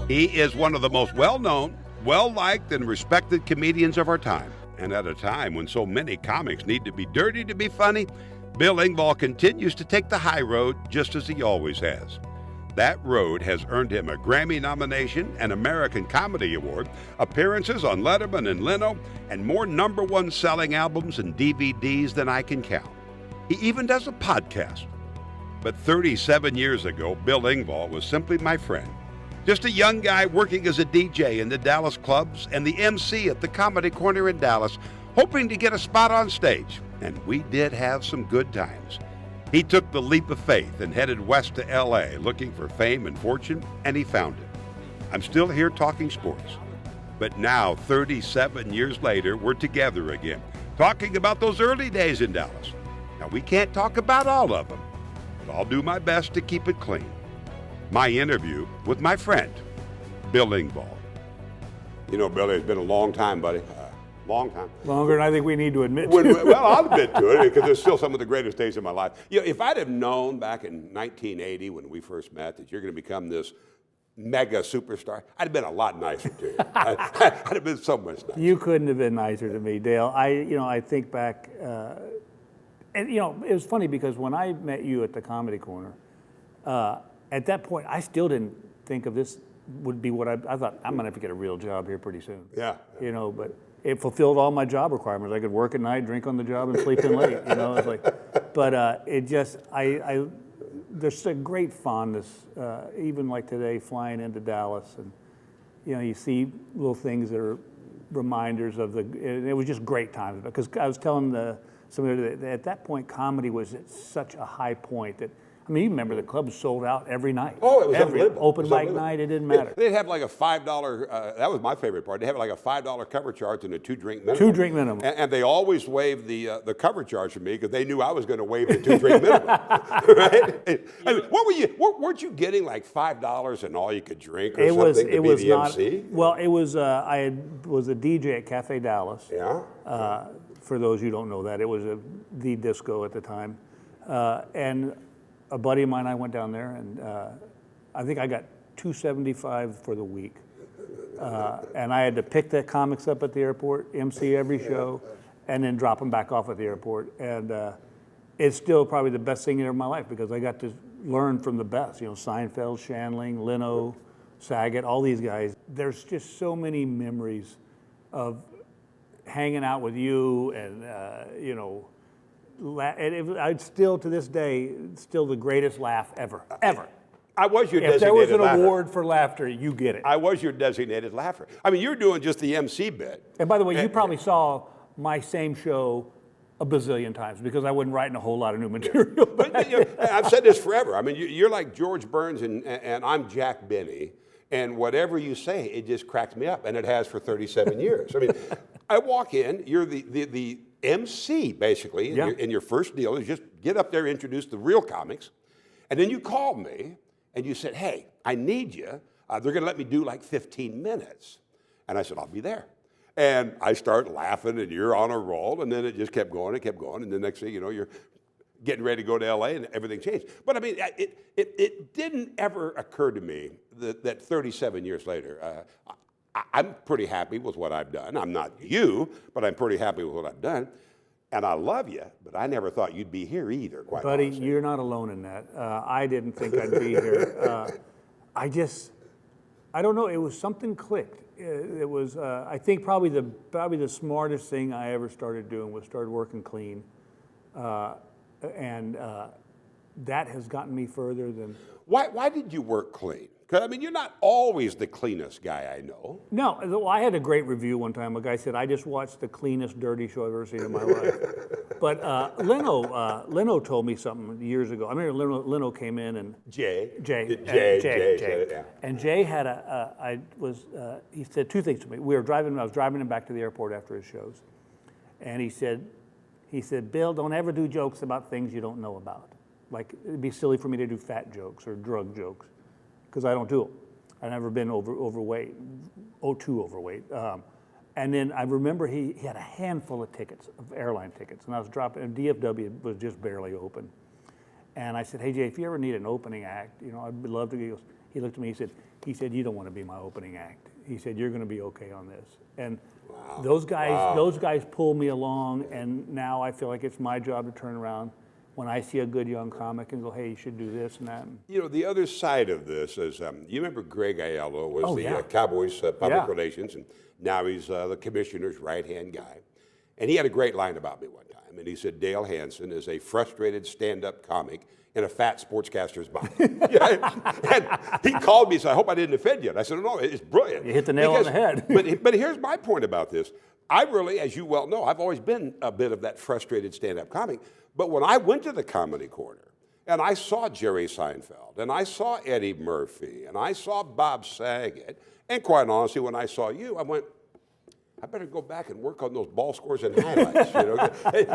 He is one of the most well-known, well-liked, and respected comedians of our time. And at a time when so many comics need to be dirty to be funny, Bill Engvall continues to take the high road just as he always has. That road has earned him a Grammy nomination, an American Comedy Award, appearances on Letterman and Leno, and more #1 selling albums and DVDs than I can count. He even does a podcast. But 37 years ago, Bill Engvall was simply my friend. Just a young guy working as a DJ in the Dallas clubs and the MC at the Comedy Corner in Dallas, hoping to get a spot on stage. And we did have some good times. He took the leap of faith and headed west to LA looking for fame and fortune, and he found it. I'm still here talking sports. But now, 37 years later, we're together again, talking about those early days in Dallas. Now, we can't talk about all of them, but I'll do my best to keep it clean. My interview with my friend, Bill Engvall. You know, Billy, it's been a long time, buddy. Long time. Longer than I think we need to admit to. Well, I'll admit to it because it's still some of the greatest days of my life. You know, if I'd have known back in 1980 when we first met that you're going to become this mega superstar, I'd have been a lot nicer to you. I'd have been so much nicer. You couldn't have been nicer to me, Dale. I think back, and it was funny because when I met you at the Comedy Corner, at that point I still didn't think of this would be what I thought. I'm gonna have to get a real job here pretty soon. Yeah. But it fulfilled all my job requirements. I could work at night, drink on the job, and sleep in late. It's like, but it just there's a great fondness, even like today, flying into Dallas, and you see little things that are reminders of it was just great times because I was telling somebody that at that point comedy was at such a high point that. I mean, you remember the club sold out every night. Oh, it was every unbelievable. open mic night. It didn't matter. They'd have like a $5. That was my favorite part. They have like a $5 cover charge and a 2-drink minimum. 2-drink minimum. And they always waived the cover charge for me because they knew I was going to waive the 2-drink minimum. Right? I mean, weren't you getting like $5 and all you could drink or something to be the MC? Well, it was. I was a DJ at Cafe Dallas. Yeah. For those who don't know that, it was the disco at the time, and. A buddy of mine, I went down there, and I think I got $275 for the week. And I had to pick the comics up at the airport, MC every show, and then drop them back off at the airport. And it's still probably the best thing of my life because I got to learn from the best. Seinfeld, Shandling, Leno, Saget, all these guys. There's just so many memories of hanging out with you and, I'd still, to this day, still the greatest laugh ever. I was your designated laugher. If there was an award for laughter, you get it. I was your designated laugher. I mean, you're doing just the MC bit. And by the way, you probably saw my same show a bazillion times because I wasn't writing a whole lot of new material. But I've said this forever. I mean, you're like George Burns and I'm Jack Benny. And whatever you say, it just cracks me up. And it has for 37 years. I mean, I walk in, you're the MC, basically, in your first deal. You just get up there, introduce the real comics. And then you called me, and you said, hey, I need you. They're going to let me do like 15 minutes. And I said, I'll be there. And I start laughing, and you're on a roll. And then it just kept going. And the next thing you know, you're getting ready to go to L.A., and everything changed. But, I mean, it didn't ever occur to me that 37 years later, I'm pretty happy with what I've done. I'm not you, but I'm pretty happy with what I've done. And I love you, but I never thought you'd be here either, quite Buddy, honestly. you're not alone in that. I didn't think I'd be here. I don't know, it was something clicked. It was, I think probably the smartest thing I ever started doing was started working clean. And that has gotten me further than... Why did you work clean? Because, I mean, you're not always the cleanest guy I know. No, well, I had a great review one time. A guy said, I just watched the cleanest dirty show I've ever seen in my life. But Leno told me something years ago. I remember Leno came in and... Jay. Yeah. And Jay had he said two things to me. I was driving him back to the airport after his shows. And he said, Bill, don't ever do jokes about things you don't know about. Like, it'd be silly for me to do fat jokes or drug jokes, because I don't do them. I've never been overweight, too overweight. And then I remember he had a handful of tickets, of airline tickets, and I was dropping, and DFW was just barely open. And I said, hey, Jay, if you ever need an opening act, I'd love to. he looked at me, he said, you don't want to be my opening act. He said, you're going to be okay on this. And those guys pull me along, and now I feel like it's my job to turn around when I see a good young comic and go, hey, you should do this and that. You know, the other side of this is, you remember Greg Aiello was yeah. Cowboys public relations, and now he's the commissioner's right-hand guy. And he had a great line about me one time, and he said, Dale Hansen is a frustrated stand-up comic in a fat sportscaster's body. And he called me and said, I hope I didn't offend you. And I said, no, it's brilliant. You hit the nail on the head. but here's my point about this. I really, as you well know, I've always been a bit of that frustrated stand-up comic. But when I went to the Comedy Corner, and I saw Jerry Seinfeld, and I saw Eddie Murphy, and I saw Bob Saget, and quite honestly, when I saw you, I went, I better go back and work on those ball scores and highlights.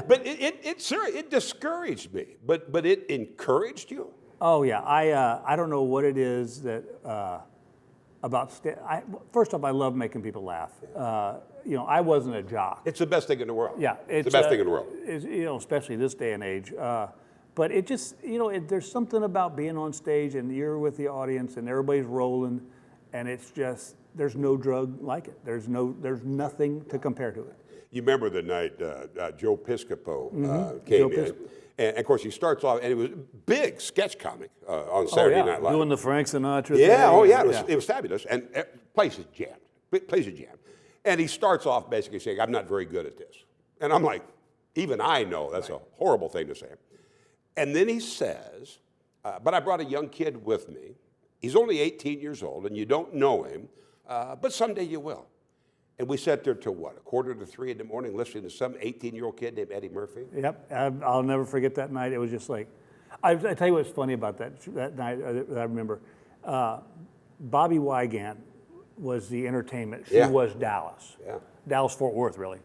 But it discouraged me. But it encouraged you. Oh yeah, I don't know what it is that about. First off, I love making people laugh. I wasn't a jock. It's the best thing in the world. Yeah, it's the best thing in the world. Especially this day and age. But it just, there's something about being on stage and you're with the audience and everybody's rolling, and it's just. There's no drug like it. There's nothing to compare to it. You remember the night Joe Piscopo came in, and of course he starts off, and it was big sketch comic on Saturday Night Live. Doing the Frank Sinatra thing. It was fabulous, and place is jammed. And he starts off basically saying, I'm not very good at this. And I'm like, even I know that's a horrible thing to say. And then he says, but I brought a young kid with me. He's only 18 years old, and you don't know him. But someday you will. And we sat there till what, 2:45 in the morning listening to some 18-year-old kid named Eddie Murphy? Yep, I'll never forget that night. It was just like, I tell you what's funny about that night that I remember. Bobby Wygant was the entertainment. She was Dallas. Yeah. Dallas-Fort Worth, really.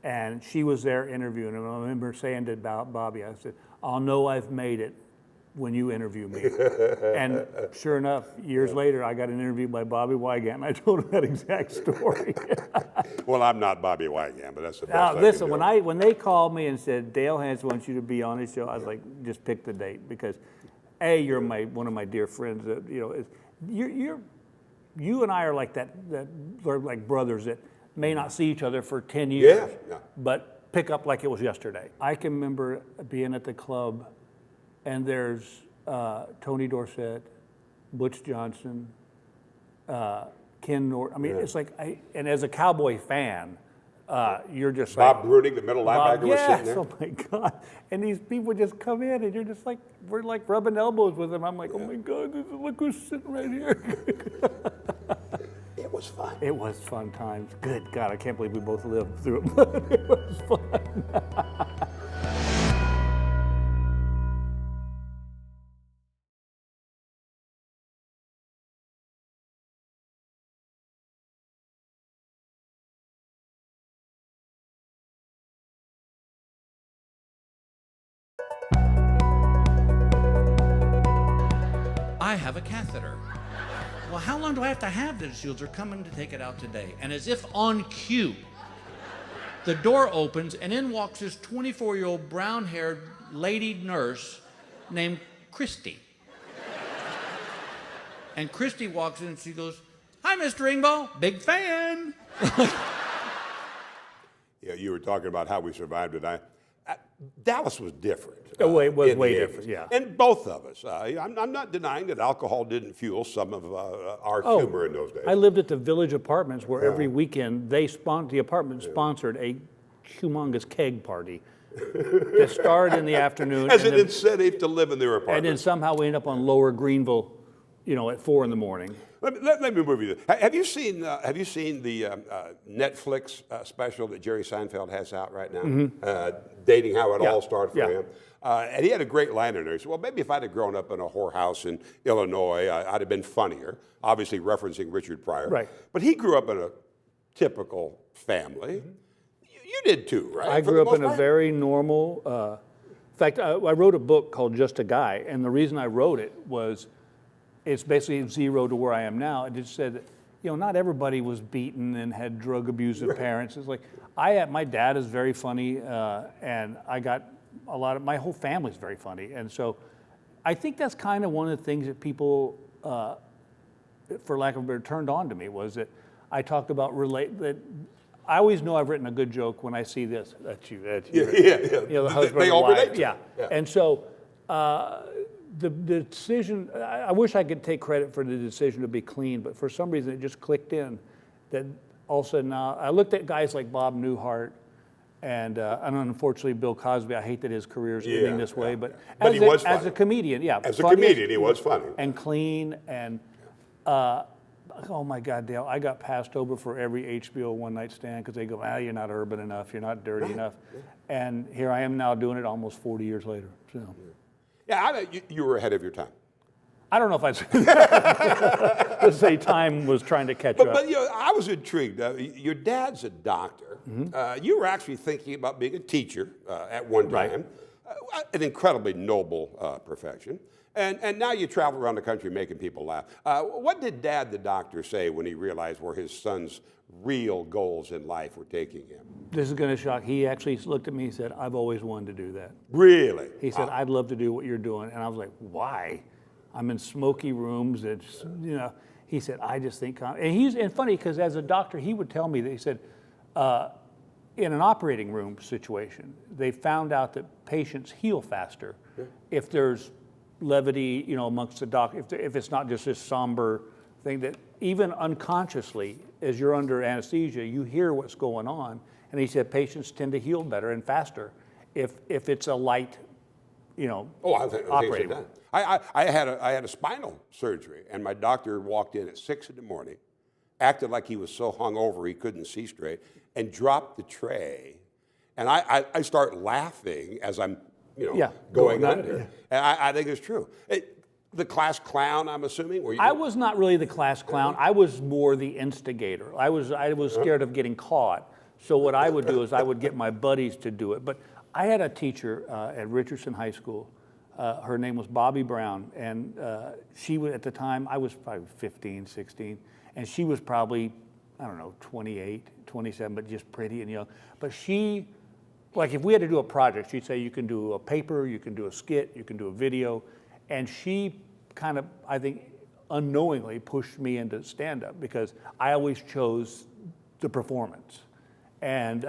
And she was there interviewing him. I remember saying to Bobby, I said, I'll know I've made it when you interview me. And sure enough, years later, I got an interview by Bobby Wygant, and I told him that exact story. Well, I'm not Bobby Wygant, but that's the best. Listen, when they called me and said, Dale Hansen wants you to be on his show, I was like, just pick the date, because you're one of my dear friends. You and I are like that are like brothers that may not see each other for 10 years, but pick up like it was yesterday. I can remember being at the club, and there's Tony Dorsett, Butch Johnson, Ken Norton. I mean, it's like, and as a Cowboy fan, you're just Bob Bruning, the middle linebacker, was sitting there. Oh my God. And these people just come in, and you're just like, we're like rubbing elbows with them. I'm like, oh my God, look who's sitting right here. It was fun. It was fun times. Good God, I can't believe we both lived through it, but it was fun. I have a catheter. Well, how long do I have to have this? Shields are coming to take it out today. And as if on cue, the door opens and in walks this 24-year-old brown-haired lady nurse named Christy. And Christy walks in and she goes, "Hi, Mr. Engvall, big fan." Yeah, you were talking about how we survived tonight. Dallas was different. Oh, it was way different, yeah. And both of us. I'm not denying that alcohol didn't fuel some of our humor in those days. I lived at the Village Apartments where every weekend the apartment sponsored a humongous keg party that started in the afternoon. As an incentive to live in their apartment. And then somehow we end up on Lower Greenville, at 4 in. Let me move you. Have you seen the Netflix special that Jerry Seinfeld has out right now? Mm-hmm. Dating how it all started for him. And he had a great line in there. He said, well, maybe if I'd have grown up in a whorehouse in Illinois, I'd have been funnier, obviously referencing Richard Pryor. Right. But he grew up in a typical family. Mm-hmm. You did too, right? I grew up in a very normal, in fact, I wrote a book called Just a Guy, and the reason I wrote it was, it's basically zero to where I am now. It just said that, not everybody was beaten and had drug abusive parents. It's like, my dad is very funny, and I got my whole family's very funny. And so I think that's kind of one of the things that people for lack of a better, turned on to me was that I talked about that. I always know I've written a good joke when I see this. That's you. Yeah. You know, the husband They and all wife. relate to Yeah. it. And so the decision, I wish I could take credit for the decision to be clean, but for some reason it just clicked in that all of a sudden now, I looked at guys like Bob Newhart and unfortunately Bill Cosby. I hate that his career is ending this way, but he was funny. as a comedian, yeah. As a comedian, he was funny. And clean and, oh my God, Dale, I got passed over for every HBO one night stand because they go, you're not urban enough, you're not dirty enough. And here I am now doing it almost 40 years later. So. Yeah, you were ahead of your time. I don't know if I'd say time was trying to catch up. But you know, I was intrigued. Your dad's a doctor. You were actually thinking about being a teacher at one time. An incredibly noble profession. And now you travel around the country making people laugh. What did Dad, the doctor, say when he realized where his son's real goals in life were taking him? This is going to shock. He actually looked at me and said, I've always wanted to do that. Really? He said, I'd love to do what you're doing. And I was like, why? I'm in smoky rooms. It's, you know, he said, I just think, and funny because as a doctor, he would tell me that he said, in an operating room situation, they found out that patients heal faster if there's levity, you know, amongst the doctor, if it's not just this somber thing that even unconsciously, as you're under anesthesia, you hear what's going on. And he said patients tend to heal better and faster if it's a light, you know, operating room. I had a spinal surgery, and my doctor walked in at 6 in the morning, acted like he was so hungover he couldn't see straight, and dropped the tray. And I start laughing as I'm, going under. And I think it's true. The class clown, I'm assuming? Were you? I was not really the class clown. I was more the instigator. I was scared of getting caught. So what I would do is I would get my buddies to do it. But I had a teacher at Richardson High School. Her name was Bobby Brown. And she was, at the time, I was probably 15, 16. And she was probably, 28, 27, but just pretty and young. But she, like if we had to do a project, she'd say, you can do a paper, you can do a skit, you can do a video. And she kind of, I think, unknowingly pushed me into stand-up because I always chose the performance. And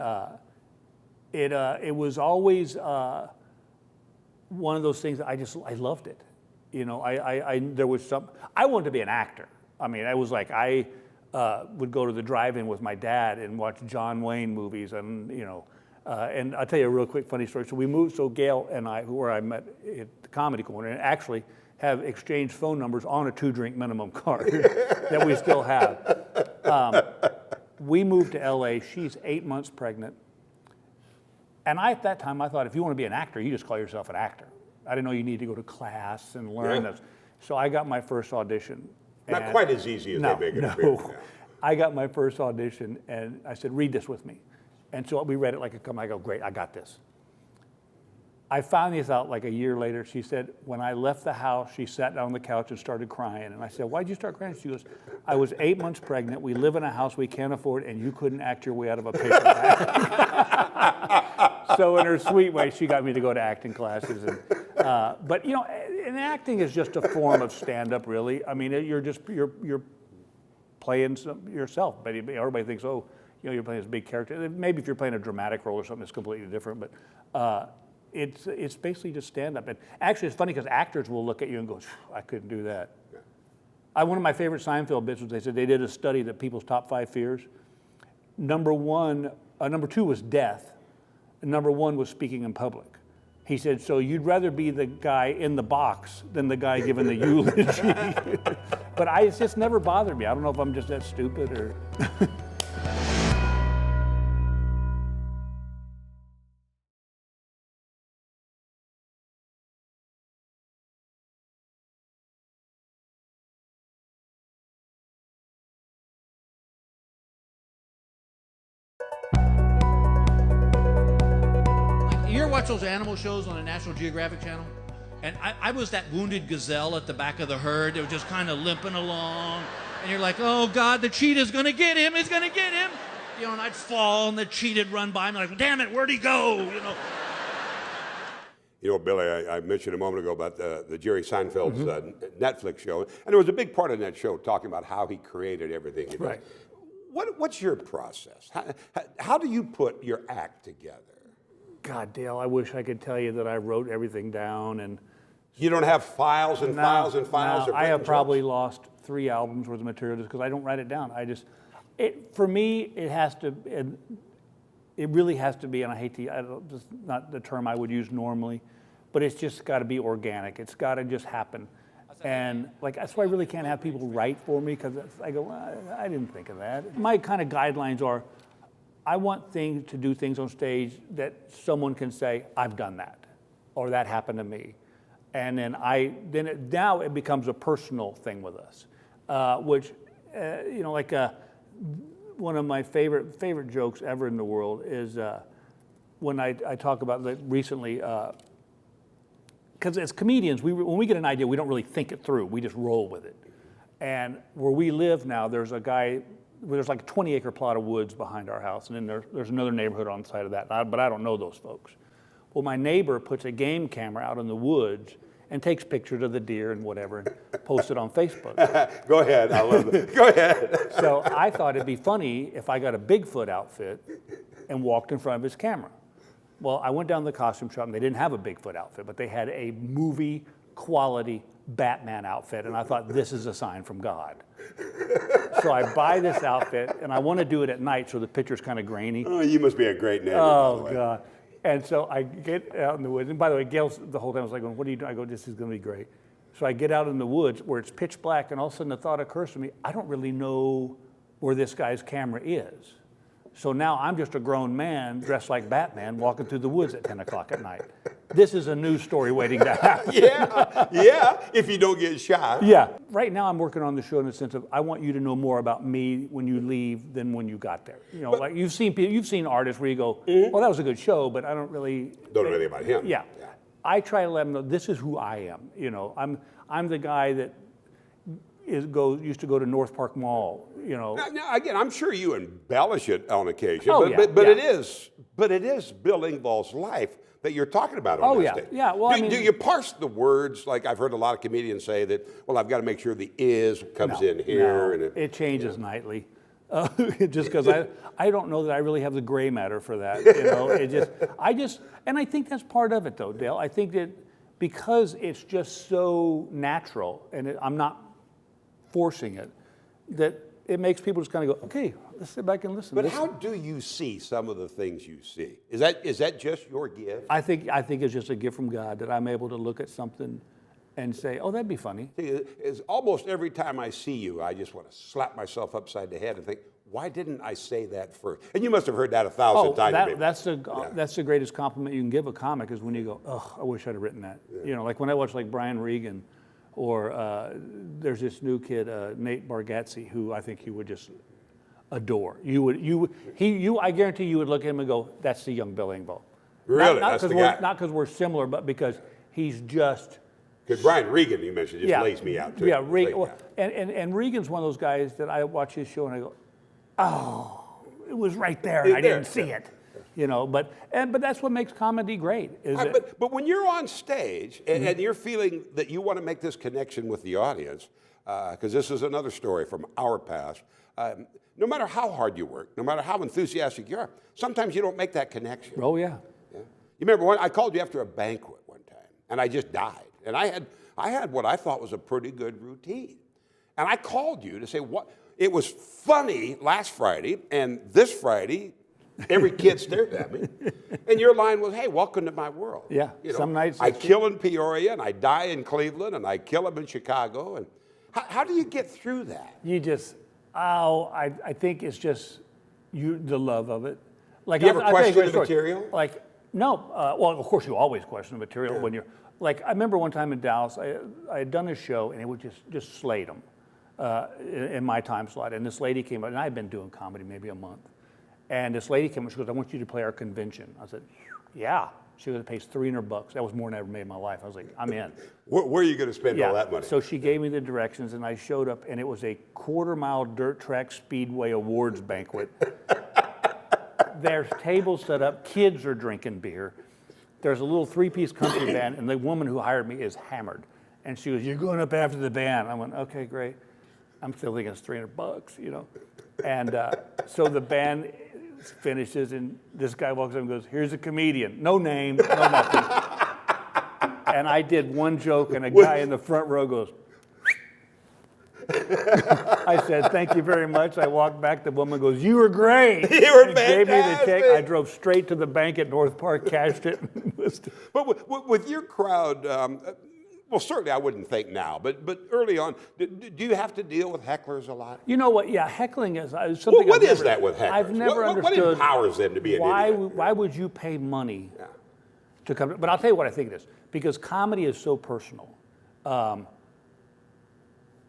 it was always one of those things that I loved it. There was I wanted to be an actor. I mean, I was like, I would go to the drive-in with my dad and watch John Wayne movies and, and I'll tell you a real quick funny story. So we moved, so Gail and I, where I met at the Comedy Corner, and actually have exchanged phone numbers on a 2-drink minimum card that we still have. We moved to LA, she's 8 months pregnant. And at that time, I thought, if you want to be an actor, you just call yourself an actor. I didn't know you need to go to class and learn this. So I got my first audition. Not quite as easy as they make it appear. No. I got my first audition, and I said, read this with me. And so we read it like a come. I go, great, I got this. I found this out like a year later. She said, when I left the house, she sat down on the couch and started crying. And I said, why'd you start crying? She goes, I was 8 months pregnant. We live in a house we can't afford, and you couldn't act your way out of a paper bag. So in her sweet way, she got me to go to acting classes. And, but and acting is just a form of stand-up, really. I mean, you're playing yourself. But everybody thinks, you're playing this big character. Maybe if you're playing a dramatic role or something, it's completely different. But it's basically just stand-up. And actually, it's funny because actors will look at you and go, I couldn't do that. Yeah. One of my favorite Seinfeld bits was they said they did a study that people's top 5 fears. Number 2 was death. And number 1 was speaking in public. He said, so you'd rather be the guy in the box than the guy giving the eulogy. But it's just never bothered me. I don't know if I'm just that stupid or... Watch those animal shows on the National Geographic Channel, and I was that wounded gazelle at the back of the herd that was just kind of limping along, and you're like, oh God, the cheetah's gonna get him, it's gonna get him, and I'd fall and the cheetah'd run by me like, damn it, where'd he go, You know, Billy, I mentioned a moment ago about the Jerry Seinfeld's Netflix show, and there was a big part in that show talking about how he created everything he did. Right. What's your process? How do you put your act together? God, Dale, I wish I could tell you that I wrote everything down and. You don't have files and files and files. No, I have probably lost 3 albums worth of material just because I don't write it down. For me, it really has to be, and I hate to, just not the term I would use normally, but it's just got to be organic. It's got to just happen. And like that's why I really can't have people write for me because I go, well, I didn't think of that. My kind of guidelines are, I want to do things on stage that someone can say, I've done that, or that happened to me. And then now it becomes a personal thing with us, which, one of my favorite jokes ever in the world is when I talk about that recently, because as comedians, when we get an idea, we don't really think it through. We just roll with it. And where we live now, there's like a 20-acre plot of woods behind our house, and then there's another neighborhood on the side of that, but I don't know those folks. Well, my neighbor puts a game camera out in the woods and takes pictures of the deer and whatever and posts it on Facebook. Go ahead, I love it. Go ahead. So I thought it'd be funny if I got a Bigfoot outfit and walked in front of his camera. Well, I went down to the costume shop and they didn't have a Bigfoot outfit, but they had a movie quality Batman outfit, and I thought this is a sign from God. So I buy this outfit and I want to do it at night so the picture's kind of grainy. Oh, you must be a great neighbor. Oh, God. And so I get out in the woods. And by the way, Gail the whole time was like, what are you doing? I go, this is going to be great. So I get out in the woods where it's pitch black, and all of a sudden the thought occurs to me, I don't really know where this guy's camera is. So now I'm just a grown man dressed like Batman walking through the woods at 10 o'clock at night. This is a news story waiting to happen. yeah, if you don't get shot. Yeah. Right now I'm working on the show in the sense of I want you to know more about me when you leave than when you got there. You know, like you've seen artists where you go, well, that was a good show, but I don't know anything about him. Yeah. I try to let them know this is who I am. You know, I'm the guy that used to go to North Park Mall. You know. Now, again, I'm sure you embellish it on occasion, but it is Bill Engvall's life that you're talking about on that stage. Yeah. Well, do you parse the words? Like I've heard a lot of comedians say that. Well, I've got to make sure the "is" comes in here, and it changes nightly. Just because I don't know that I really have the gray matter for that. You know, and I think that's part of it, though, Dale. I think that because it's just so natural, and I'm not forcing it, that it makes people just kind of go, okay, let's sit back and listen. But how do you see some of the things you see? Is that just your gift? I think it's just a gift from God that I'm able to look at something and say, oh, that'd be funny. It's almost every time I see you, I just want to slap myself upside the head and think, why didn't I say that first? And you must have heard that 1,000 times. That's the greatest compliment you can give a comic is when you go, oh, I wish I'd have written that. Yeah. You know, like when I watch like Brian Regan, or there's this new kid, Nate Bargatze, who I think you would just adore. I guarantee you would look at him and go, that's the young Bill Engvall. Really? Not because we're similar, but because he's just. Because Brian Regan, you mentioned, just lays me out too. Yeah, Regan. And Regan's one of those guys that I watch his show and I go, oh, it was right there and I didn't see it. You know, but that's what makes comedy great. But when you're on stage and you're feeling that you want to make this connection with the audience, because this is another story from our past, no matter how hard you work, no matter how enthusiastic you are, sometimes you don't make that connection. Oh, yeah. You remember I called you after a banquet one time, and I just died. And I had what I thought was a pretty good routine. And I called you to say, what? It was funny last Friday, and this Friday, every kid stared at me. And your line was, hey, welcome to my world. Yeah, you know, some nights. I kill in Peoria, and I die in Cleveland, and I kill them in Chicago. And how do you get through that? You just, I think it's just the love of it. Like, do you ever question the material? Like, no. Well, of course, you always question the material when you're, like, I remember one time in Dallas, I had done a show, and it would just slayed them in my time slot. And this lady came up, and I had been doing comedy maybe a month. And this lady came up, she goes, I want you to play our convention. I said, yeah. She goes, it pays $300. That was more than I ever made in my life. I was like, I'm in. Where are you going to spend all that money? So she gave me the directions, and I showed up, and it was a quarter-mile dirt track speedway awards banquet. There's tables set up. Kids are drinking beer. there's a little 3-piece country band, and the woman who hired me is hammered. And she goes, "You're going up after the band." I went, "Okay, great." I'm still thinking it's $300, you know. And so the band finishes, and this guy walks up and goes, "Here's a comedian." No name, no nothing. And I did one joke, and a guy in the front row goes, I said, "Thank you very much." I walked back. The woman goes, "You were great." You were fantastic. Gave me the check. I drove straight to the bank at North Park, cashed it. But with your crowd, well, certainly I wouldn't think now, but early on, do you have to deal with hecklers a lot? You know what? Yeah, heckling is something. Well, what is that with hecklers? I've never understood. What empowers them to be an idiot? Why would you pay money to come? But I'll tell you what I think it is. Because comedy is so personal.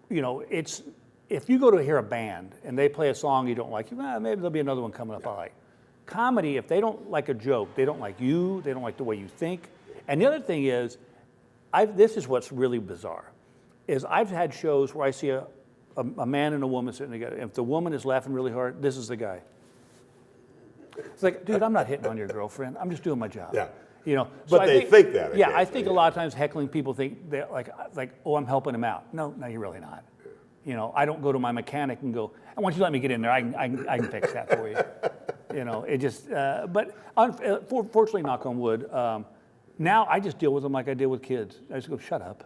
You know, it's if you go to hear a band and they play a song you don't like, maybe there'll be another one coming up I like. Comedy, if they don't like a joke, they don't like you, they don't like the way you think. And the other thing is, this is what's really bizarre, is I've had shows where I see a man and a woman sitting together. If the woman is laughing really hard, this is the guy. It's like, dude, I'm not hitting on your girlfriend. I'm just doing my job. Yeah. You know, but so they think that. Yeah, I think a lot of times heckling people think they're like, oh, I'm helping him out. No, you're really not. You know, I don't go to my mechanic and go, "I want you to let me get in there. I can fix that for you." You know, it just. But fortunately, knock on wood, now I just deal with them like I deal with kids. I just go, "Shut up."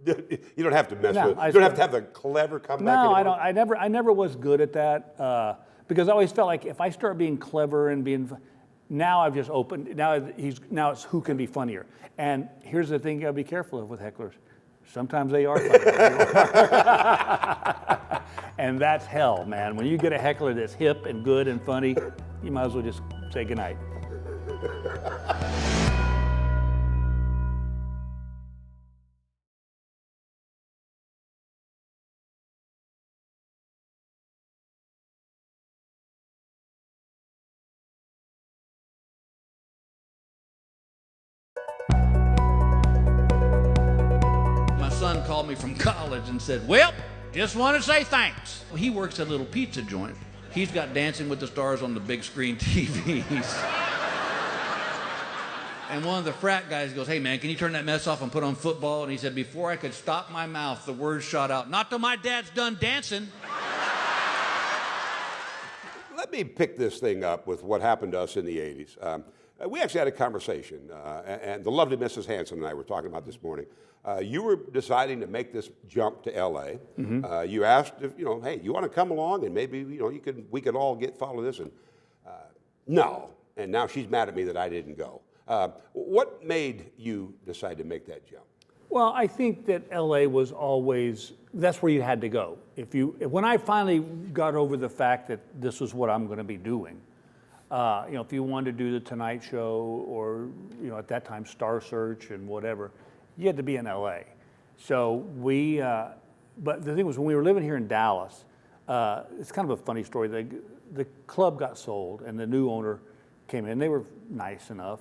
You don't have to mess with. You don't have to have the clever comeback. No, anymore. I don't. I never was good at that because I always felt like if I start being clever and being. Now I've just opened. Now it's who can be funnier. And here's the thing you gotta be careful of with hecklers. Sometimes they are funny. And that's hell, man. When you get a heckler that's hip and good and funny, you might as well just say goodnight. Son called me from college and said, "Well, just want to say thanks." Well, he works at a little pizza joint. He's got Dancing with the Stars on the big screen TVs. And one of the frat guys goes, "Hey man, can you turn that mess off and put on football?" And he said, before I could stop my mouth, the words shot out, "Not till my dad's done dancing." Let me pick this thing up with what happened to us in the 80s. We actually had a conversation, and the lovely Mrs. Hansen and I were talking about this morning. You were deciding to make this jump to L.A. Mm-hmm. You asked if, hey, you want to come along and maybe, we could all follow this. And no. And now she's mad at me that I didn't go. What made you decide to make that jump? Well, I think that L.A. was always, that's where you had to go. When I finally got over the fact that this was what I'm going to be doing, if you wanted to do the Tonight Show or, at that time, Star Search and whatever, you had to be in L.A. So but the thing was, when we were living here in Dallas, it's kind of a funny story. The club got sold and the new owner came in. They were nice enough,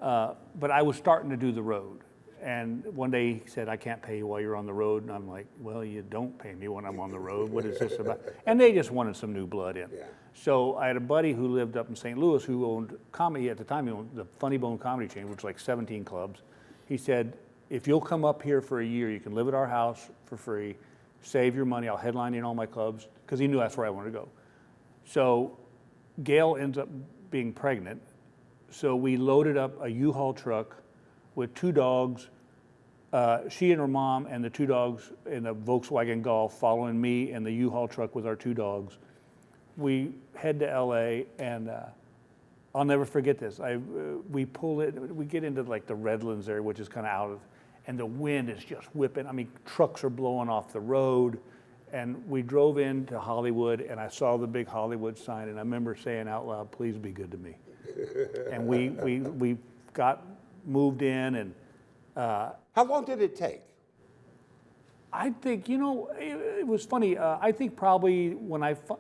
but I was starting to do the road. And one day he said, "I can't pay you while you're on the road." And I'm like, "Well, you don't pay me when I'm on the road. What is this about?" And they just wanted some new blood in. Yeah. So I had a buddy who lived up in St. Louis who owned comedy at the time. He owned the Funny Bone Comedy Chain, which was like 17 clubs. He said, "If you'll come up here for a year, you can live at our house for free, save your money. I'll headline in all my clubs," because he knew that's where I wanted to go. So Gail ends up being pregnant. So we loaded up a U-Haul truck with 2 dogs, she and her mom and the 2 dogs in a Volkswagen Golf following me in the U-Haul truck with our 2 dogs. We head to LA and I'll never forget this. We pull it, we get into like the Redlands area, which is kind of out of, and the wind is just whipping. I mean, trucks are blowing off the road. And we drove into Hollywood and I saw the big Hollywood sign and I remember saying out loud, "Please be good to me." And we got moved in and. How long did it take? I think, it was funny. I think probably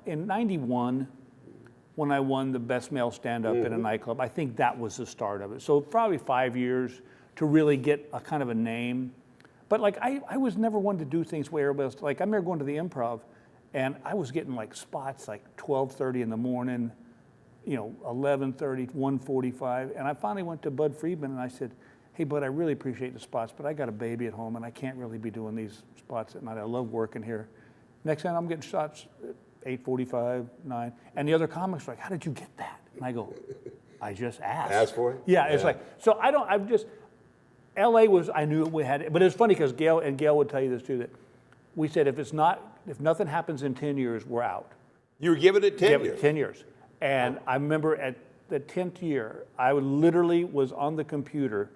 in 91, when I won the Best Male Stand-Up in a nightclub, I think that was the start of it. So probably 5 years to really get a kind of a name. But like, I was never one to do things where everybody else, like I remember going to the Improv and I was getting like spots like 12:30 in the morning, 11:30, 1:45, and I finally went to Bud Friedman and I said, hey, Bud, I really appreciate the spots, but I got a baby at home and I can't really be doing these spots at night. I love working here. Next time I'm getting shots at 8:45, 9, and the other comics are like, how did you get that? And I go, I just asked. Ask for it? Yeah, it's like, so LA was, I knew we had it, but it's funny because Gail would tell you this too, that we said if nothing happens in 10 years, we're out. You were giving it 10 years? 10 years. And I remember at the 10th year, I literally was on the computer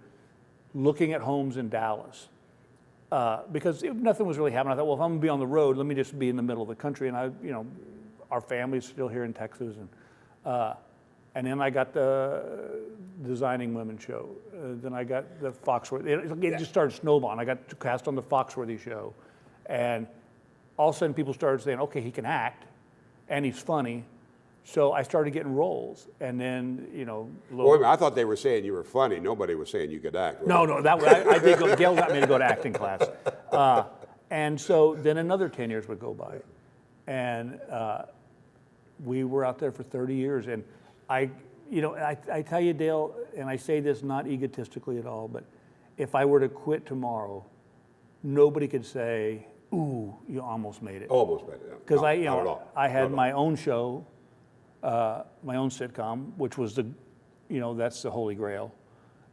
looking at homes in Dallas because nothing was really happening. I thought, well, if I'm gonna be on the road, let me just be in the middle of the country. And our family's still here in Texas. And then I got the Designing Women show. Then I got the Foxworthy. It just started snowballing. I got cast on the Foxworthy show. And all of a sudden people started saying, okay, he can act and he's funny. So I started getting roles. And then, Boy, I thought they were saying you were funny. Nobody was saying you could act. No, I did go, Gail got me to go to acting class. And so then another 10 years would go by. And we were out there for 30 years. And I tell you, Dale, and I say this not egotistically at all, but if I were to quit tomorrow, nobody could say, ooh, you almost made it. Almost made it. Because I had Not my own show, my own sitcom, which was that's the Holy Grail.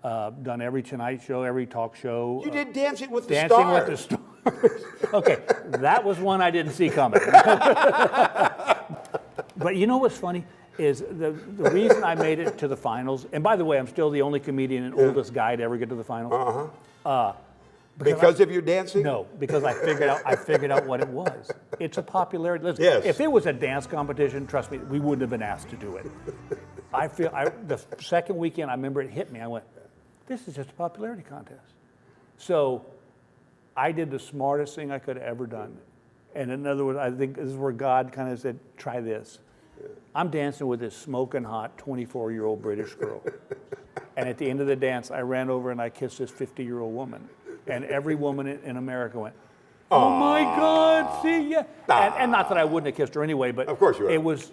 Done every Tonight Show, every talk show. You did Dancing with the Dancing Stars. with the Stars. Okay, that was one I didn't see coming. But you know what's funny is the reason I made it to the finals, and by the way, I'm still the only comedian and oldest guy to ever get to the finals. Because of your dancing? No, because I figured out what it was. It's a popularity. Listen, Yes. if it was a dance competition, trust me, we wouldn't have been asked to do it. The second weekend, I remember it hit me. I went, this is just a popularity contest. So I did the smartest thing I could have ever done. And in other words, I think this is where God kind of said, try this. I'm dancing with this smoking hot 24-year-old British girl. And at the end of the dance, I ran over and I kissed this 50-year-old woman. And every woman in America went, oh my God, see, yeah. And not that I wouldn't have kissed her anyway, but of course you would.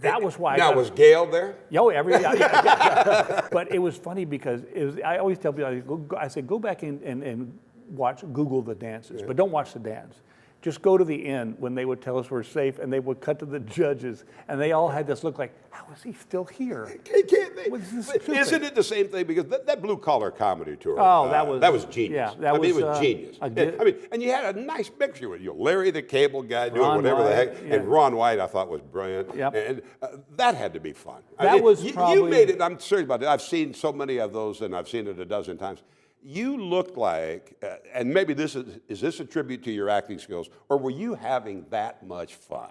That was why. Now, was Gail there? Yeah. But it was funny because I always tell people, I say, go back and Google the dances, but don't watch the dance. Just go to the end when they would tell us we're safe, and they would cut to the judges, and they all had this look like, how is he still here? Isn't it the same thing? Because that blue collar comedy tour. Oh, that was genius. Yeah, it was genius. And you had a nice mixture with Larry the Cable Guy doing Ron whatever White, the heck, yeah. and Ron White I thought was brilliant. Yep. And that had to be fun. You made it. I'm serious about it. I've seen so many of those, and I've seen it a dozen times. You looked like, and maybe is this a tribute to your acting skills, or were you having that much fun?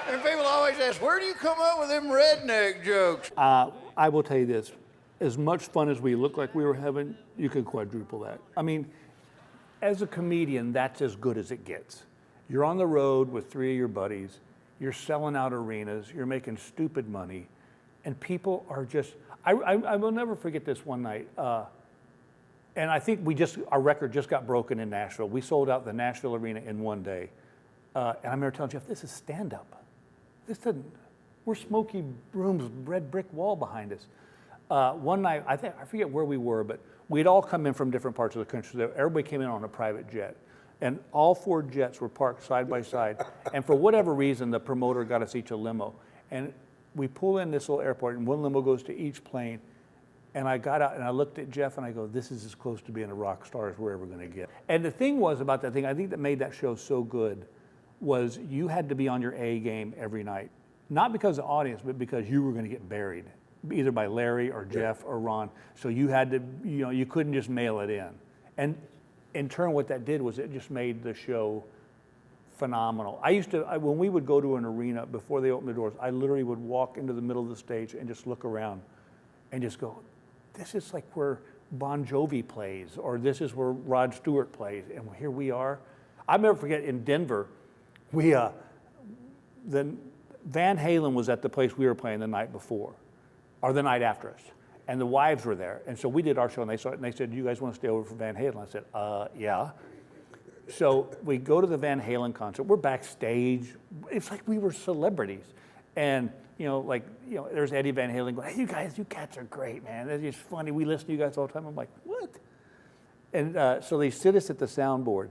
And people always ask, where do you come up with them redneck jokes? I will tell you this, as much fun as we looked like we were having, you could quadruple that. I mean, as a comedian, that's as good as it gets. You're on the road with 3 of your buddies, you're selling out arenas, you're making stupid money, and people are just, I will never forget this one night. And I think our record just got broken in Nashville. We sold out the Nashville Arena in one day. And I remember telling Jeff, this is stand-up. We're smoky rooms, red brick wall behind us. One night, I forget where we were, but we'd all come in from different parts of the country. So everybody came in on a private jet. And all 4 jets were parked side by side. And for whatever reason, the promoter got us each a limo. And we pull in this little airport, and one limo goes to each plane. And I got out, and I looked at Jeff, and I go, this is as close to being a rock star as we're ever going to get. And the thing was about that thing, I think that made that show so good, was you had to be on your A game every night. Not because of the audience, but because you were going to get buried, either by Larry or Jeff or Ron. So you had to, you couldn't just mail it in. And in turn, what that did was it just made the show phenomenal. When we would go to an arena before they opened the doors, I literally would walk into the middle of the stage and just look around and just go, this is like where Bon Jovi plays, or this is where Rod Stewart plays, and here we are. I'll never forget in Denver, Van Halen was at the place we were playing the night before, or the night after us, and the wives were there. And so we did our show, and they saw it, and they said, do you guys want to stay over for Van Halen? I said, yeah. So we go to the Van Halen concert. We're backstage. It's like we were celebrities. And, there's Eddie Van Halen going, hey, you cats are great, man. That's just funny. We listen to you guys all the time. I'm like, what? And so they sit us at the soundboard,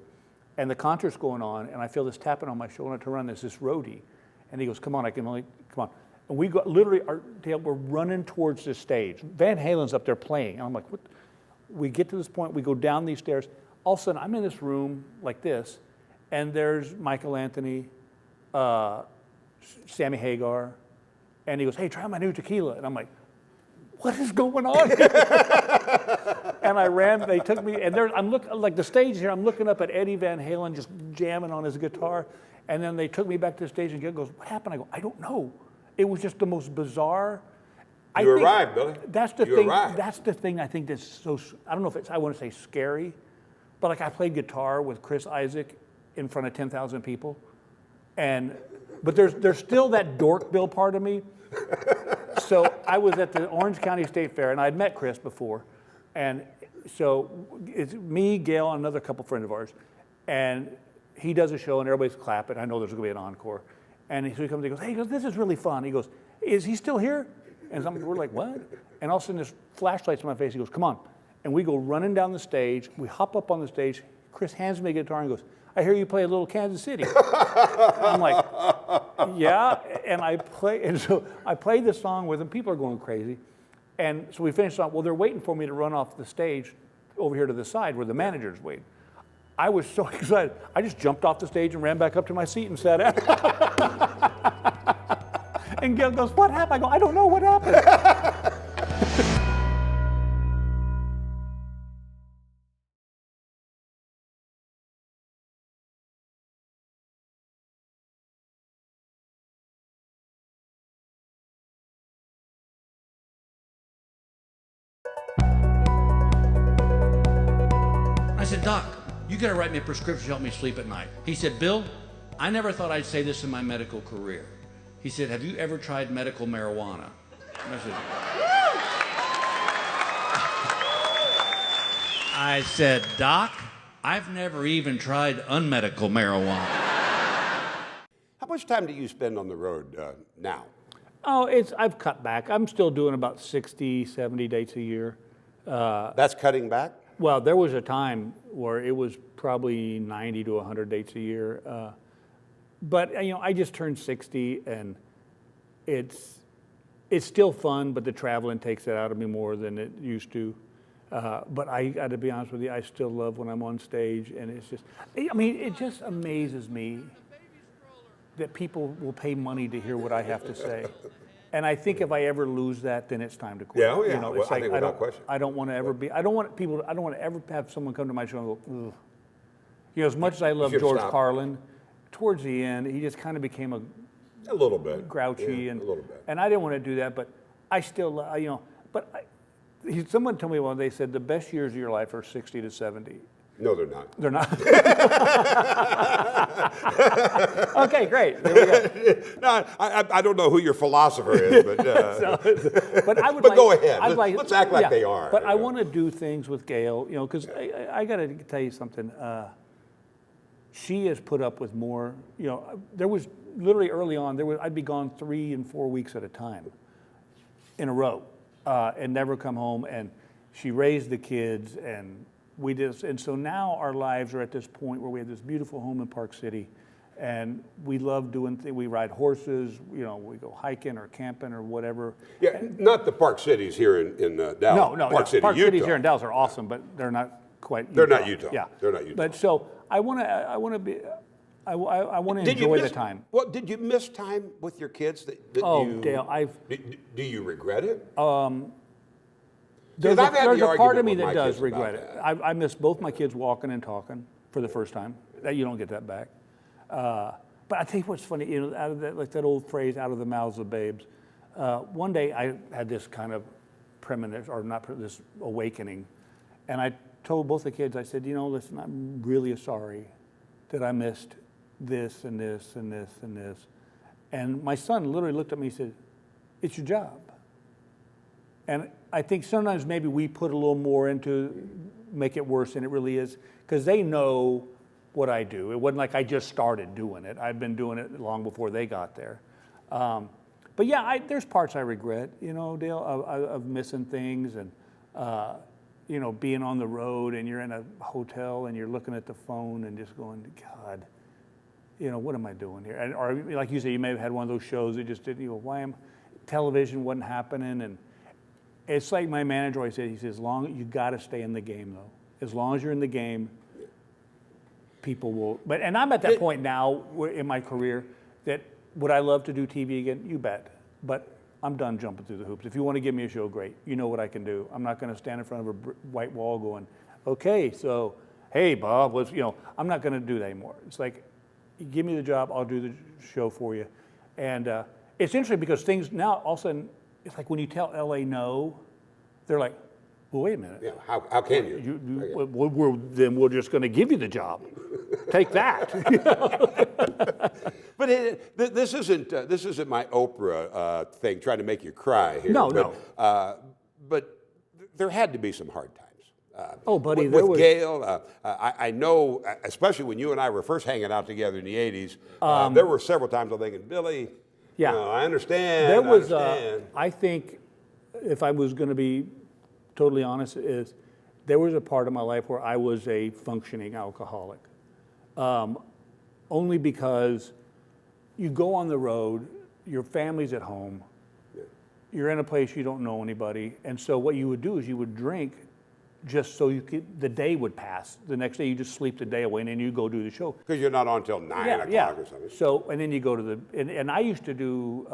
and the concert's going on, and I feel this tapping on my shoulder, and I turn around, there's this roadie. And he goes, come on. And we go, literally, we're running towards the stage. Van Halen's up there playing. And I'm like, what? We get to this point, we go down these stairs. All of a sudden, I'm in this room like this, and there's Michael Anthony, Sammy Hagar, and he goes, hey, try my new tequila. And I'm like, what is going on here? And I ran, they took me, and I'm looking, like the stage here, I'm looking up at Eddie Van Halen just jamming on his guitar. And then they took me back to the stage, and Gail goes, what happened? I go, I don't know. It was just the most bizarre. You arrived, Billy. That's the you thing. Arrived. That's the thing I think that's so, I don't know if it's, I want to say scary, but like I played guitar with Chris Isaac in front of 10,000 people. But there's still that dork Bill part of me. So I was at the Orange County State Fair, and I'd met Chris before. And so it's me, Gail, and another couple friends of ours. And he does a show, and everybody's clapping. I know there's going to be an encore. And so he comes and he goes, this is really fun. He goes, is he still here? And we're like, what? And all of a sudden, there's flashlights in my face. He goes, come on. And we go running down the stage. We hop up on the stage. Chris hands me a guitar and goes, I hear you play a little Kansas City. I'm like, yeah. And so I played the song with him. People are going crazy. And so we finished the song. Well, they're waiting for me to run off the stage over here to the side where the manager's waiting. I was so excited. I just jumped off the stage and ran back up to my seat and sat down. And Gail goes, what happened? I go, I don't know what happened. I said, Doc, you got to write me a prescription to help me sleep at night. He said, Bill, I never thought I'd say this in my medical career. He said, have you ever tried medical marijuana? And I said, Doc, I've never even tried unmedical marijuana. How much time do you spend on the road now? Oh, I've cut back. I'm still doing about 60, 70 dates a year. That's cutting back? Well, there was a time where it was probably 90 to 100 dates a year. But I just turned 60, and it's still fun, but the traveling takes it out of me more than it used to. But I got to be honest with you, I still love when I'm on stage, and it just amazes me that people will pay money to hear what I have to say. And I think if I ever lose that, then it's time to quit. Yeah, yeah. It's I think without question. I don't want to ever be. I don't want to ever have someone come to my show and go, ugh. As much as I love George Carlin, towards the end, he just kind of became a little bit grouchy, a little bit. And I didn't want to do that, but I still, someone told me one, they said the best years of your life are 60 to 70. No, they're not. They're not. Okay, great. There we go. No, I don't know who your philosopher is, but but go ahead. Let's act like they are. But I want to do things with Gail, because I got to tell you something. She has put up with more. There was literally early on. I'd be gone 3 and 4 weeks at a time, in a row, and never come home. And she raised the kids, and we did. And so now our lives are at this point where we have this beautiful home in Park City, and we love doing things. We ride horses. We go hiking or camping or whatever. Yeah, not the Park Cities here in Dallas. No. Park City, Park Utah. Cities here in Dallas are awesome, but they're not quite. They're not Utah. Yeah, they're not Utah. But so I want to enjoy the time. Well, did you miss time with your kids? Dale, do you regret it? There's a part of me that does regret it. I miss both my kids walking and talking for the first time. You don't get that back. But I tell you what's funny, out of that, like that old phrase, out of the mouths of babes. One day I had this kind of premonition, or not this awakening, and I told both the kids, I said, listen, I'm really sorry that I missed this and this and this and this. And my son literally looked at me and said, it's your job. And I think sometimes maybe we put a little more into make it worse than it really is, because they know what I do. It wasn't like I just started doing it. I've been doing it long before they got there. But yeah, there's parts I regret, Dale, of missing things and, being on the road and you're in a hotel and you're looking at the phone and just going, God, what am I doing here? And, or like you said, you may have had one of those shows that just didn't, television wasn't happening. And it's like my manager always said, he says, you got to stay in the game though. As long as you're in the game, people will, and I'm at that point now in my career that would I love to do TV again? You bet. But I'm done jumping through the hoops. If you want to give me a show, great. You know what I can do. I'm not going to stand in front of a white wall going, okay, so, hey, Bob, I'm not going to do that anymore. It's like, you give me the job, I'll do the show for you. And it's interesting because things now, all of a sudden, it's like when you tell LA no, they're like, well, wait a minute. Yeah, how can you? Then we're just going to give you the job. Take that. But this isn't my Oprah thing trying to make you cry here. No. But there had to be some hard times. Buddy, with Gail, I know, especially when you and I were first hanging out together in the '80s, there were several times I'm thinking, Billy, yeah, I understand. There was, I think, if I was going to be totally honest, there was a part of my life where I was a functioning alcoholic. Only because you go on the road, your family's at home, you're in a place you don't know anybody, and so what you would do is you would drink just so the day would pass. The next day you just sleep the day away and then you go do the show. Because you're not on until 9 o'clock or something. So, and then you go to and I used to do,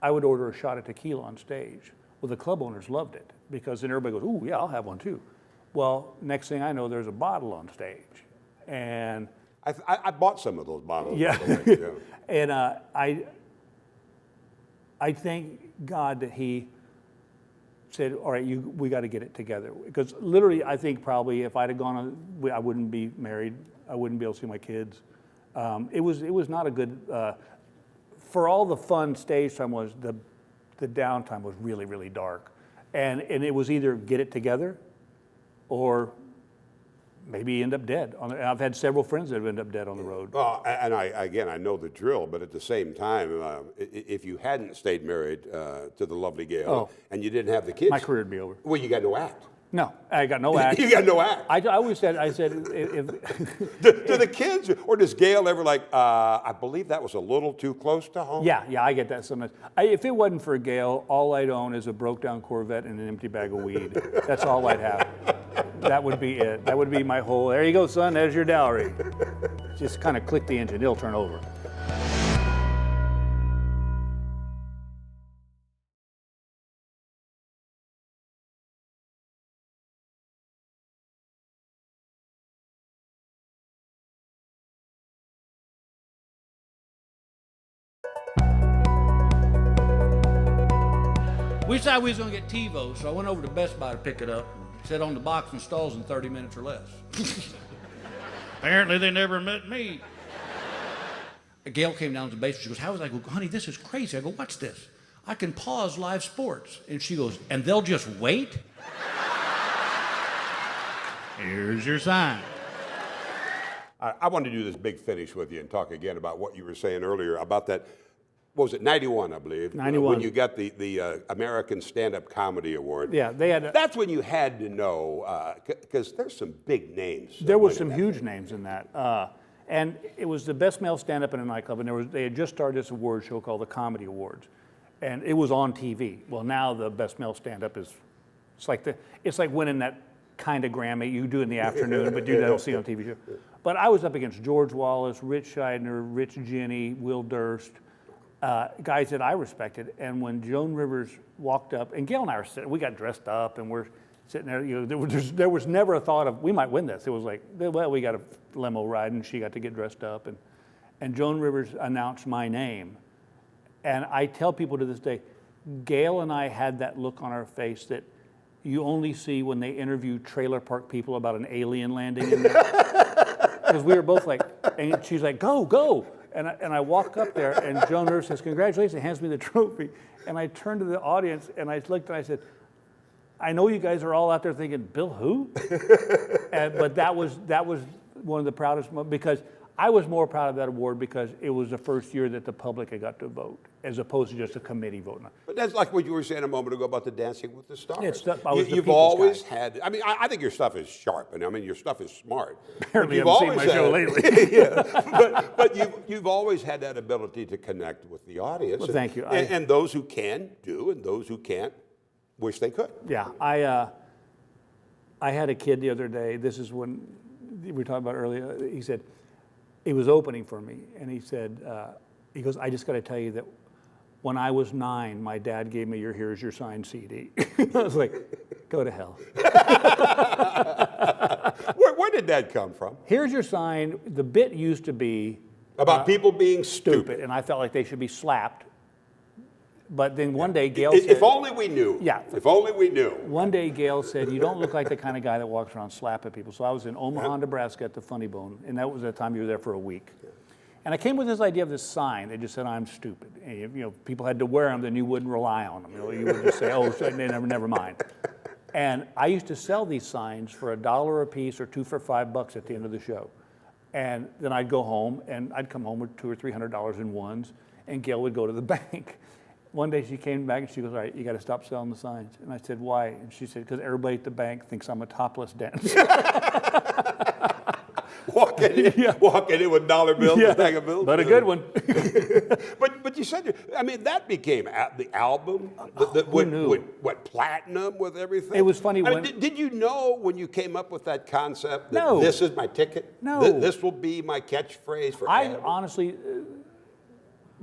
I would order a shot of tequila on stage. Well, the club owners loved it because then everybody goes, ooh, yeah, I'll have one too. Well, next thing I know, there's a bottle on stage. And I bought some of those bottles. Yeah. And I thank God that he said, all right, we got to get it together. Because literally, I think probably if I'd have gone on, I wouldn't be married. I wouldn't be able to see my kids. It was not a good, for all the fun stage time was, the downtime was really, really dark. And it was either get it together or maybe end up dead. I've had several friends that have ended up dead on the road. Well, and I know the drill, but at the same time, if you hadn't stayed married to the lovely Gail and you didn't have the kids, my career would be over. Well, you got no act. No, I got no act. You got no act. I always said, if do the kids, or does Gail ever I believe that was a little too close to home? Yeah, I get that sometimes. If it wasn't for Gail, all I'd own is a broke down Corvette and an empty bag of weed. That's all I'd have. That would be it. That would be my whole, there you go, son, there's your dowry. Just kind of click the engine, it'll turn over. We decided we was going to get TiVo, so I went over to Best Buy to pick it up. Set on the box and stalls in 30 minutes or less. Apparently they never met me. Gail came down to the basement. She goes, how is that? I go, honey, this is crazy. I go, watch this. I can pause live sports. And she goes, and they'll just wait? Here's your sign. I want to do this big finish with you and talk again about what you were saying earlier about that. What was it, 91, I believe? 91. When you got the American Stand-Up Comedy Award. Yeah, they had. That's when you had to know, because there's some big names. There was some huge names in that. And it was the best male stand-up in a nightclub, and they had just started this award show called the Comedy Awards. And it was on TV. Well, now the best male stand-up it's like winning that kind of Grammy you do in the afternoon, but you don't see on TV show. But I was up against George Wallace, Rich Scheidner, Rich Jenny, Will Durst, guys that I respected. And when Joan Rivers walked up, and Gail and I were sitting, we got dressed up and we're sitting there, there was never a thought of, we might win this. It was like, well, we got a limo ride and she got to get dressed up. And Joan Rivers announced my name. And I tell people to this day, Gail and I had that look on our face that you only see when they interview trailer park people about an alien landing in there. Because we were both like, and she's like, go, go. And I walk up there, and Joan Rivers says, congratulations, and hands me the trophy. And I turned to the audience, and I looked, and I said, I know you guys are all out there thinking, Bill who? But that was one of the proudest moments, because I was more proud of that award because it was the first year that the public had got to vote, as opposed to just a committee voting. But that's like what you were saying a moment ago about the Dancing with the Stars. I was the You've people's always guy. had. I mean, I think your stuff is sharp, and I mean your stuff is smart. Apparently, You've haven't seen my show lately. Yeah, but you've always had that ability to connect with the audience. Well, thank you. And those who can do, and those who can't, wish they could. Yeah, I had a kid the other day. This is when we were talking about earlier. He said, he was opening for me, and he said, he goes, I just got to tell you that when I was 9, my dad gave me your Here's Your Sign CD. I was like, go to hell. Where did that come from? Here's Your Sign, the bit used to be About people being stupid. and I felt like they should be slapped. But then one day Gail If said, only we knew. Yeah. If only we knew. one day Gail said, you don't look like the kind of guy that walks around slapping people. So I was in Omaha, Nebraska at the Funny Bone, and that was the time you were there for a week. And I came with this idea of this sign that just said, I'm stupid. And, you know, people had to wear them, then you wouldn't rely on them. You know, you would just say, oh, so never mind. And I used to sell these signs for $1 a piece or 2 for $5 at the end of the show. And then I'd go home, and I'd come home with $200 or $300 in ones, and Gail would go to the bank. One day she came back and she goes, all right, you got to stop selling the signs. And I said, why? And she said, because everybody at the bank thinks I'm a topless dancer. Walking in with dollar bills, a bag of bills. But a good one. But you said, I mean, that became the album that Who knew? went platinum with everything. It was funny I when- mean, did you know when you came up with that concept that No. this is my ticket? No. This will be my catchphrase forever? I honestly,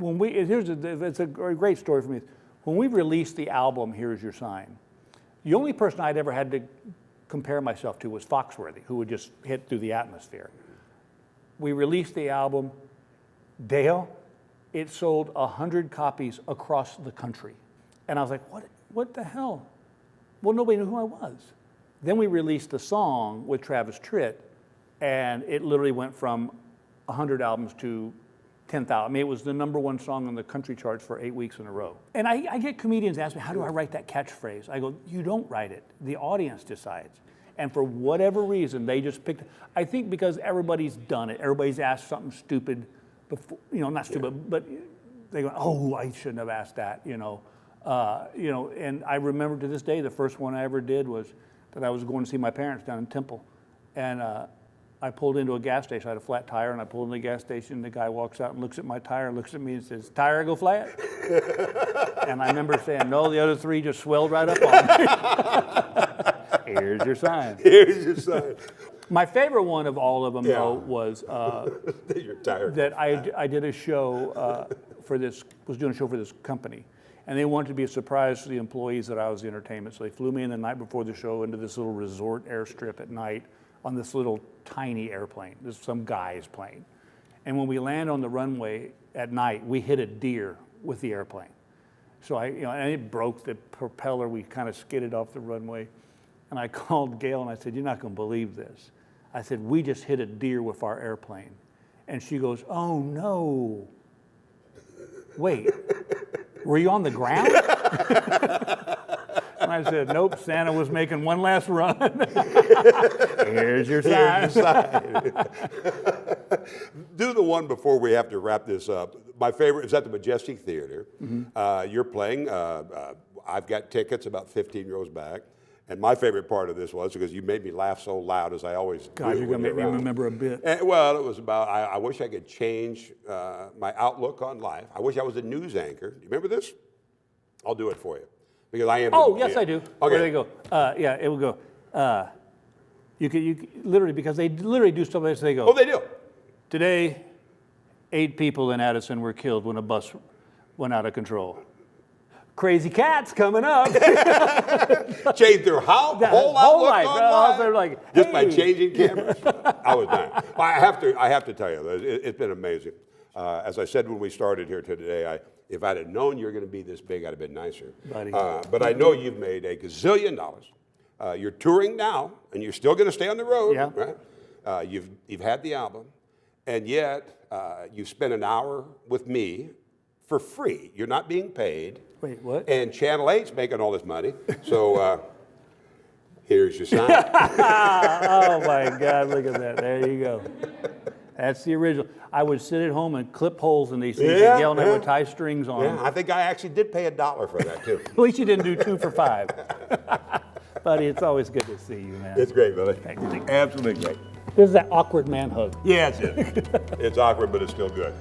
it's a great story for me. When we released the album, Here's Your Sign, the only person I'd ever had to compare myself to was Foxworthy, who would just hit through the atmosphere. We released the album, Dale, it sold 100 copies across the country. And I was like, what the hell? Well, nobody knew who I was. Then we released the song with Travis Tritt, and it literally went from 100 albums to 10,000. I mean, it was the #1 song on the country charts for 8 weeks in a row. And I get comedians ask me, how do I write that catchphrase? I go, you don't write it. The audience decides. And for whatever reason, they just picked, I think because everybody's done it. Everybody's asked something stupid before, you know, not stupid, but they go, oh, I shouldn't have asked that, you know. And I remember to this day, the first one I ever did was that I was going to see my parents down in Temple. And I pulled into a gas station. I had a flat tire, and I pulled into the gas station. The guy walks out and looks at my tire, looks at me and says, tire go flat? And I remember saying, no, the other 3 just swelled right up on me. Here's your sign. Here's your sign. My favorite one of all of them, though, was You're tired. that I did a show was doing a show for this company. And they wanted to be a surprise to the employees that I was the entertainment. So they flew me in the night before the show into this little resort airstrip at night on this little tiny airplane. This is some guy's plane. And when we land on the runway at night, we hit a deer with the airplane. So and it broke the propeller. We kind of skidded off the runway. And I called Gail and I said, you're not going to believe this. I said, we just hit a deer with our airplane. And she goes, oh no. Wait, were you on the ground? And I said, nope, Santa was making one last run. Here's your sign. Do the one before we have to wrap this up. My favorite is at the Majestic Theater. Mm-hmm. You're playing. I've got tickets about 15 rows back. And my favorite part of this was because you made me laugh so loud, as I always do. God, you're going to make me remember a bit. And, well, it was about, I wish I could change my outlook on life. I wish I was a news anchor. Do you remember this? I'll do it for you. Because I am. Oh, yes, I do. Okay. There you go. Yeah, it will go. You could literally, because they literally do stuff like this, they go. Oh, they do. Today, 8 people in Addison were killed when a bus went out of control. Crazy Cats coming up. Changed their whole outlook life. on life. They're like, just by hey. changing cameras. I was dying. I have to tell you, it's been amazing. As I said when we started here today, if I'd have known you were going to be this big, I'd have been nicer. Buddy. But I know you've made a gazillion dollars. You're touring now, and you're still going to stay on the road. Yeah. Right? You've had the album, and yet you spent an hour with me for free. You're not being paid. Wait, what? And Channel 8's making all this money. So here's your sign. Oh, my God, look at that. There you go. That's the original. I would sit at home and clip holes in these things, Yeah, and I yeah. would tie strings on them. Yeah, I think I actually did pay $1 for that too. At least you didn't do 2 for $5. Buddy, it's always good to see you, man. It's great, Billy. Thank you. Absolutely great. This is that awkward man hug. Yeah, it's awkward, but it's still good.